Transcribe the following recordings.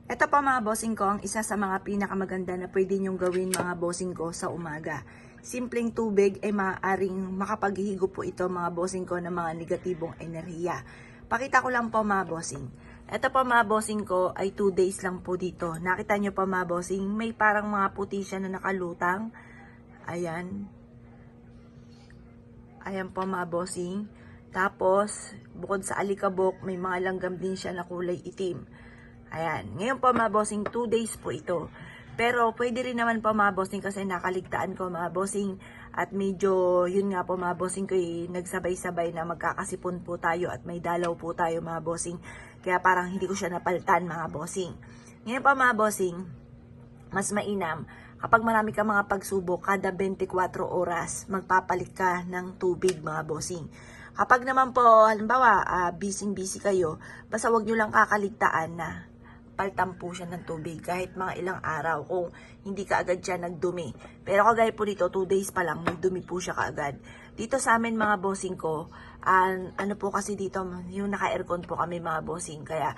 Ito pa mga bossing ko, ang isa sa mga pinakamaganda na pwede nyong gawin mga bossing ko sa umaga. Simpleng tubig ay maaaring makapaghihigo po ito mga bossing ko ng mga negatibong enerhiya. Pakita ko lang po mga bossing. Ito pa mga bossing ko ay 2 days lang po dito. Nakita nyo pa mga bossing, may parang mga puti siya na nakalutang. Ayan. Ayan po mga bossing. Tapos, bukod sa alikabok, may mga langgam din siya na kulay itim. Ayan. Ngayon po mga bossing, 2 days po ito. Pero pwede rin naman po mga bossing kasi nakaligtaan ko mga bossing. At medyo, yun nga po mga bossing ko nagsabay-sabay na magkakasipon po tayo at may dalaw po tayo mga bossing. Kaya parang hindi ko siya napalitan mga bossing. Ngayon po mga bossing, mas mainam kapag marami ka mga pagsubok, kada 24 oras magpapalit ka ng tubig mga bossing. Kapag naman po, halimbawa, busy kayo, basta wag nyo lang kakaligtaan na paltan po siya ng tubig kahit mga ilang araw kung hindi ka agad siya nagdumi. Pero kagaya po dito, 2 days pa lang, nagdumi po siya kaagad. Dito sa amin mga bossing ko, ano po kasi dito, yung naka-aircon po kami mga bossing, kaya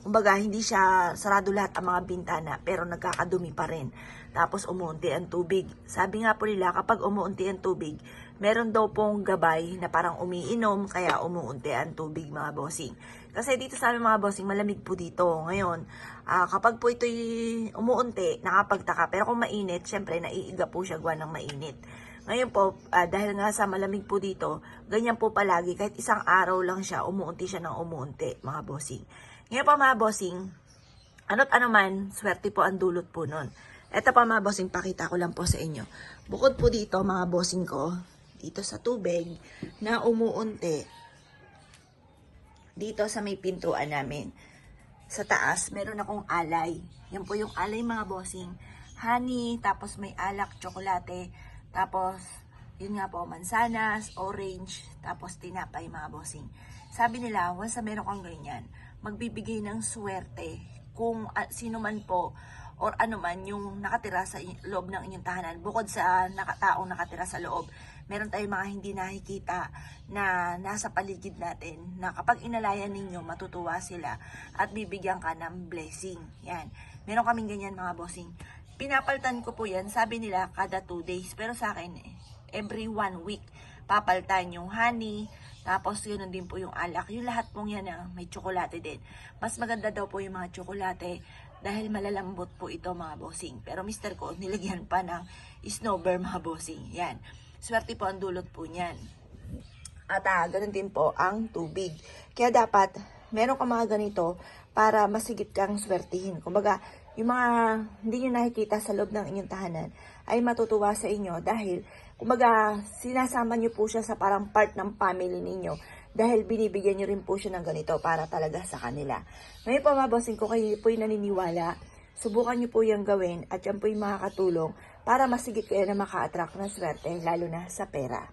kumbaga hindi siya sarado lahat ang mga bintana pero nagkakadumi pa rin. Tapos umuunti ang tubig. Sabi nga po nila kapag umuunti ang tubig, meron daw pong gabay na parang umiinom kaya umuunti ang tubig mga bossing. Kasi dito sa amin mga bossing malamig po dito. Ngayon, kapag po ito'y umuunti, nakapagtaka. Pero kung mainit, syempre naiiga po siya gawa ng mainit. Ngayon po, dahil nga sa malamig po dito, ganyan po palagi. Kahit isang araw lang siya, umuunti siya ng umuunti, mga bossing. Ngayon po mga bossing, ano't ano man, swerte po ang dulot po nun. Ito pa mga bossing, pakita ko lang po sa inyo. Bukod po dito, mga bossing ko, dito sa tubig, na umuunti, dito sa may pintuan namin. Sa taas, meron akong alay. Yan po yung alay mga bossing. Honey, tapos may alak, tsokolate, tapos, yun nga po, mansanas, orange, tapos tinapay mga bossing. Sabi nila, once na meron kang ganyan, magbibigay ng swerte kung sino man po or ano man yung nakatira sa loob ng inyong tahanan. Bukod sa taong nakatira sa loob, meron tayong mga hindi nakikita na nasa paligid natin na kapag inalayan ninyo, matutuwa sila at bibigyan ka ng blessing. Yan. Meron kaming ganyan mga bossing. Pinapaltan ko po yan, sabi nila kada 2 days. Pero sa akin, every 1 week, papaltan yung honey, tapos yun din po yung alak. Yung lahat pong yan may tsokolate din. Mas maganda daw po yung mga tsokolate dahil malalambot po ito mga bossing. Pero mister ko, nilagyan pa ng snowbird mga bossing. Yan. Swerte po ang dulot po niyan. At ganun din po ang tubig. Kaya dapat, meron ka mga ganito para masigit kang swertihin. Kumbaga, yung mga hindi nyo nakikita sa loob ng inyong tahanan ay matutuwa sa inyo dahil, kumbaga, sinasama nyo po siya sa parang part ng family ninyo dahil binibigyan nyo rin po siya ng ganito para talaga sa kanila. Ngayon po mga bossing ko, kayo po yung naniniwala, subukan nyo po yung gawin at yan po yung makakatulong para masigit kayo na maka-attract ng swerte, lalo na sa pera.